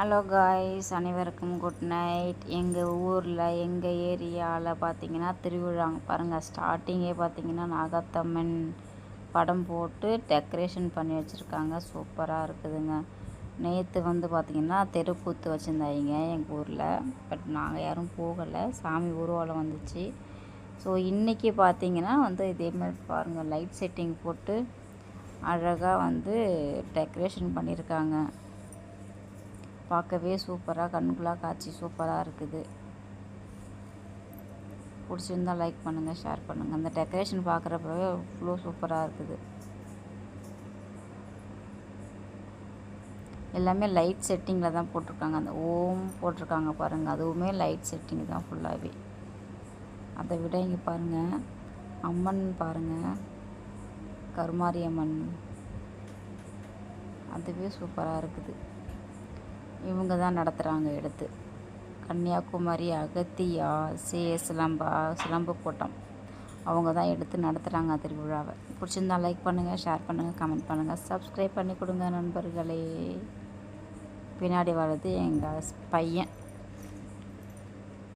Hello guys, அனைவருக்கும் good night. எங்கள் ஊரில் எங்கள் ஏரியாவில் பார்த்தீங்கன்னா திருவிழாங்க பாருங்கள். ஸ்டார்டிங்கே பார்த்தீங்கன்னா நாகத்தம்மன் படம் போட்டு டெக்கரேஷன் பண்ணி வச்சுருக்காங்க. சூப்பராக இருக்குதுங்க. நேற்று பார்த்திங்கன்னா தெருக்கூத்து வச்சுருந்தாங்க எங்கள் ஊரில். பட் நாங்கள் யாரும் போகலை, சாமி ஊர்வலம் வந்துச்சு. ஸோ இன்றைக்கி பார்த்திங்கன்னா இதேமாதிரி பாருங்கள், லைட் செட்டிங் போட்டு அழகாக டெக்கரேஷன் பண்ணியிருக்காங்க. பார்க்கவே சூப்பராக கண்குள்ளா காட்சி சூப்பராக இருக்குது. பிடிச்சிருந்தால் லைக் பண்ணுங்கள், ஷேர் பண்ணுங்கள். அந்த டெக்கரேஷன் பார்க்குறப்பவே அவ்வளோ சூப்பராக இருக்குது. எல்லாமே லைட் செட்டிங்கில் தான் போட்டிருக்காங்க. அந்த ஓம் போட்டிருக்காங்க பாருங்கள், அதுவுமே லைட் செட்டிங் தான் ஃபுல்லாகவே. அதை விட இங்கே பாருங்கள், அம்மன் பாருங்கள், கருமாரி அம்மன், அதுவே சூப்பராக இருக்குது. இவங்க தான் நடத்துகிறாங்க எடுத்து. கன்னியாகுமரி அகத்தியா சிலம்பு கோட்டம் அவங்க தான் எடுத்து நடத்துகிறாங்க திருவிழாவை. பிடிச்சிருந்தா லைக் பண்ணுங்கள், ஷேர் பண்ணுங்கள், கமெண்ட் பண்ணுங்கள், சப்ஸ்கிரைப் பண்ணி கொடுங்க நண்பர்களே. பின்னாடி வர்றது எங்கள் பையன்.